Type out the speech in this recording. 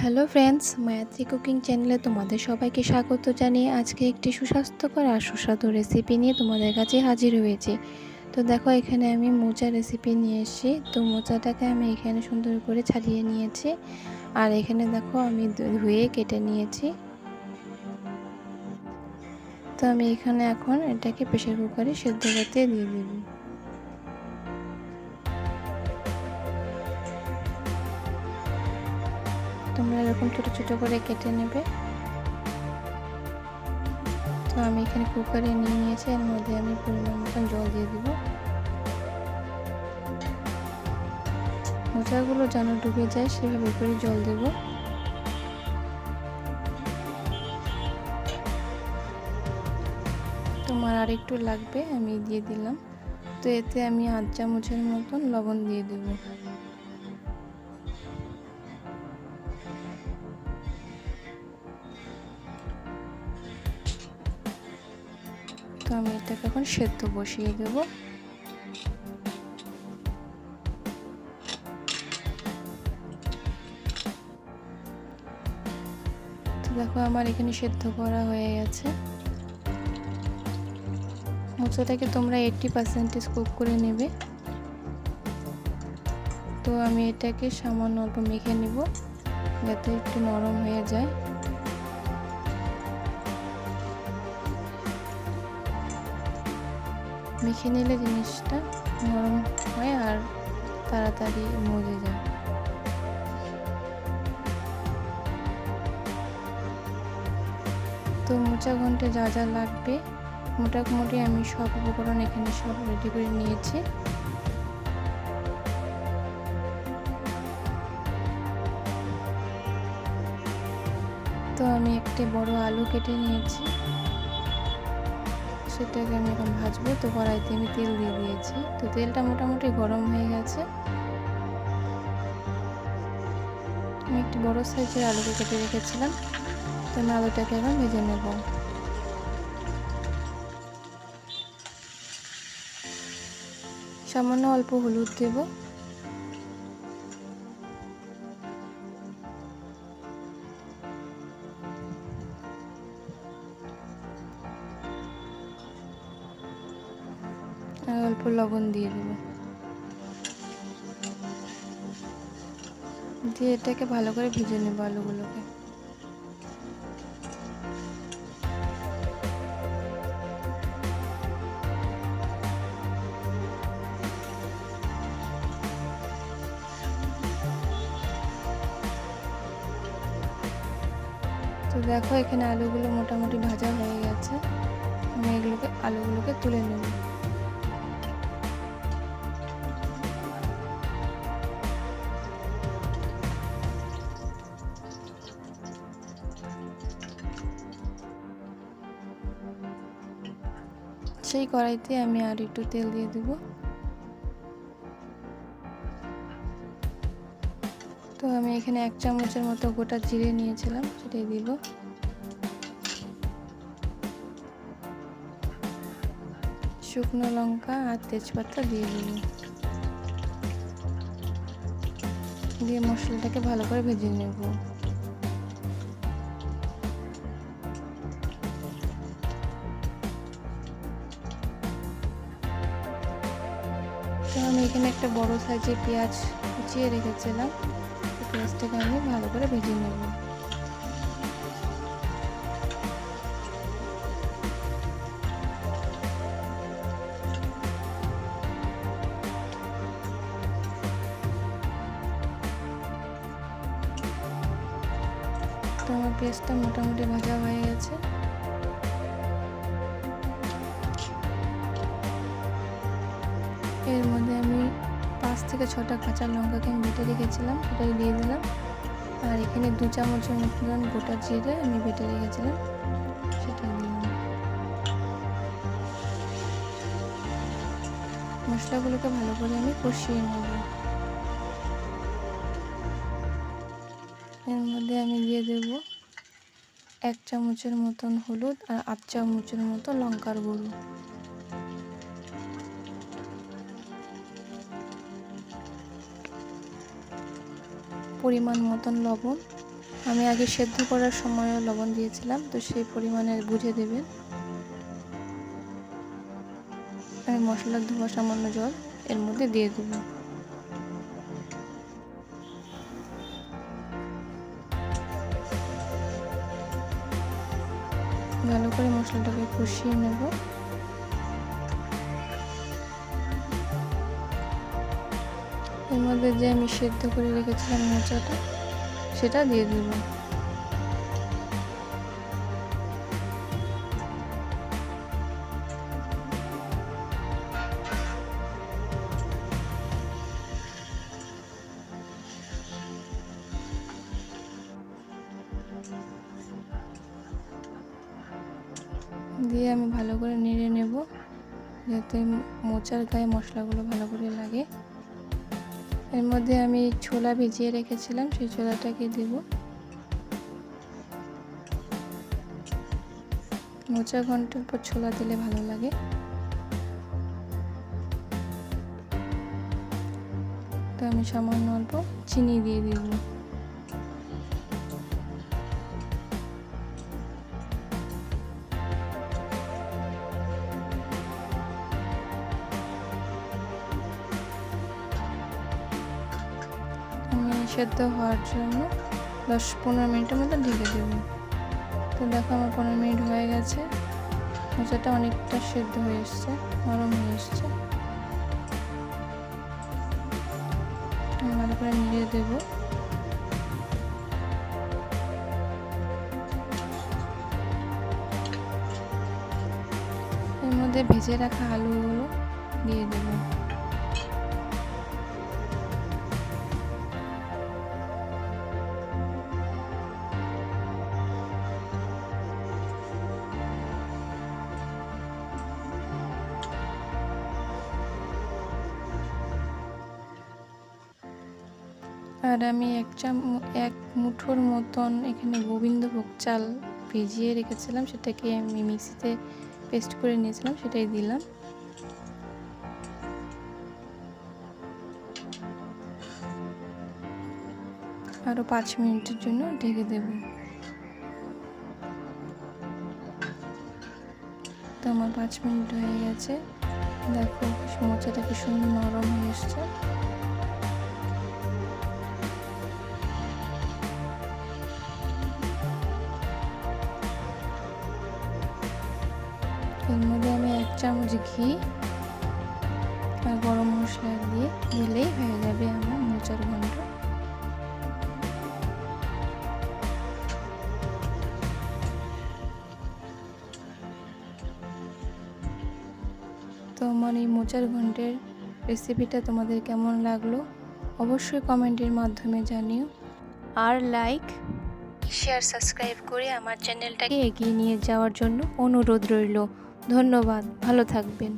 Hello friends, Maitri cooking চ্যানেলে তোমাদের সবাইকে স্বাগত জানিয়ে আজকে একটি সুস্বাস্থ্যকর আর সুস্বাদু রেসিপি নিয়ে তোমাদের কাছে হাজির হয়েছি। তো দেখো, এখানে আমি মোচা রেসিপি নিয়ে এসেছি। তো মোচাটাকে আমি এখানে সুন্দর করে ছাড়িয়ে নিয়েছি, আর এখানে দেখো আমি ধুয়ে কেটে নিয়েছি। তো আমি এখানে এখন এটাকে প্রেসার কুকারে সেদ্ধ করতে দিয়ে দেব। তোমরা এরকম ছোটো ছোটো করে কেটে নেবে। তো আমি এখানে কুকারে নিয়ে নিয়েছি, এর মধ্যে আমি পরিমাণ মতন জল দিয়ে দেব। মোচাগুলো যেন ডুবে যায় সেভাবে করে জল দেব। তোমার আর একটু লাগবে, আমি দিয়ে দিলাম। তো এতে আমি 8 চামচের মতন লবণ দিয়ে দেব। তো আমি এটাকে এখন সেদ্ধ বসিয়ে দেব। তো দেখো, আমার এখানে সেদ্ধ করা হয়ে গেছে। মোচাটাকে তোমরা 80% কুক করে নেবে। তো আমি এটাকে সামান্য অল্প মেখে নেব যাতে একটু নরম হয়ে যায়। মেখে নিলে জিনিসটা নরম হয় আর তাড়াতাড়ি মজে যায়। তো মোচা ঘন্টে যা যা লাগবে মোটামুটি আমি সব উপকরণ এখানে সব রেডি করে নিয়েছি। তো আমি একটি বড় আলু কেটে নিয়েছি, সেটাকে আমি এখন ভাজবো। তো কড়াইতে আমি তেল দিয়ে দিয়েছি। তো তেলটা মোটামুটি গরম হয়ে গেছে। আমি একটি বড় সাইজের আলুকে কেটে রেখেছিলাম। তো আমি আলুটাকে এখন ভেজে নেব। সামান্য অল্প হলুদ দেব। আর অল্প লবণ দিয়ে দেব। দিয়ে এটাকে ভালো করে ভেজে নেব আলুগুলোকে। তো দেখো, এখানে আলুগুলো মোটামুটি ভাজা হয়ে গেছে। আমি আলুগুলোকে তুলে নেব। সেই কড়াইতে আমি আর একটু তেল দিয়ে দেব। তো আমি এখানে 1 চামচের মতো গোটা জিরে নিয়েছিলাম, সেটাই দিব। শুকনো লঙ্কা আর তেজপাতা দিয়ে দেব। দিয়ে মশলাটাকে ভালো করে ভেজে নেব। তো আমি এখানে একটা বড় সাইজের পেঁয়াজ কুচিয়ে রেখেছিলাম। পেঁয়াজটাকে আমি ভালো করে ভেজে নেব। তো আমার পেঁয়াজটা মোটামুটি ভাজা হয়ে গেছে। এর মধ্যে আমি 5 থেকে 6টা কাঁচা লঙ্কাকে আমি বেটে রেখেছিলাম, সেটাই দিয়ে দিলাম। আর এখানে 2 চামচের মতন গোটা জিরে আমি বেটে রেখেছিলাম, সেটাই দিলাম। মশলাগুলোকে ভালো করে আমি কষিয়ে নেব। এর মধ্যে আমি দিয়ে দেব 1 চামচের মতন হলুদ আর 8 চামচের মতো লঙ্কার গুঁড়ো। পরিমাণ মতন লবণ আমি আগে সেদ্ধ করার সময়ও লবণ দিয়েছিলাম, তো সেই পরিমাণে বুঝে দেবেন। আমি মশলার ধোয়া সামান্য জল এর মধ্যে দিয়ে দেব। ভালো করে মশলাটাকে কষিয়ে নেব। এর মধ্যে যে আমি সেদ্ধ করে রেখেছিলাম মোচাটা, সেটা দিয়ে দেব। দিয়ে আমি ভালো করে নেড়ে নেব, যাতে মোচার গায়ে মশলাগুলো ভালো করে লাগে। এর মধ্যে আমি ছোলা ভিজিয়ে রেখেছিলাম, সেই ছোলাটাকে দেব। মোচা ঘন্টের পর ছোলা দিলে ভালো লাগে। তো আমি সামান্য অল্প চিনি দিয়ে দেব। আমি সেদ্ধ হওয়ার জন্য 10-15 মিনিটের মতো ঢেকে দেব। তো দেখো আমার 15 মিনিট হয়ে গেছে, মোচাটা অনেকটা সেদ্ধ হয়ে এসছে, নরম হয়ে এসছে। ভালো করে নেড়ে দেব। এর মধ্যে ভেজে রাখা আলুগুলো দিয়ে দেব। আর আমি এক মুঠোর মতন এখানে গোবিন্দভোগ চাল ভিজিয়ে রেখেছিলাম, সেটাকে আমি মিক্সিতে পেস্ট করে নিয়েছিলাম, সেটাই দিলাম। আরও 5 মিনিটের জন্য ঢেকে দেব। তো আমার 5 মিনিট হয়ে গেছে, দেখো মোচাটা কি সুন্দর নরম হয়ে এসছে। এর মধ্যে আমি 1 চামচ ঘি আর গরম মশলা দিয়ে দিলেই হয়ে যাবে আমার মোচার ঘন্ট। তো আমার এই মোচার ঘন্টের রেসিপিটা তোমাদের কেমন লাগলো অবশ্যই কমেন্টের মাধ্যমে জানিও। আর লাইক, শেয়ার, সাবস্ক্রাইব করে আমার চ্যানেলটাকে এগিয়ে নিয়ে যাওয়ার জন্য অনুরোধ রইল। ধন্যবাদ, ভালো থাকবেন।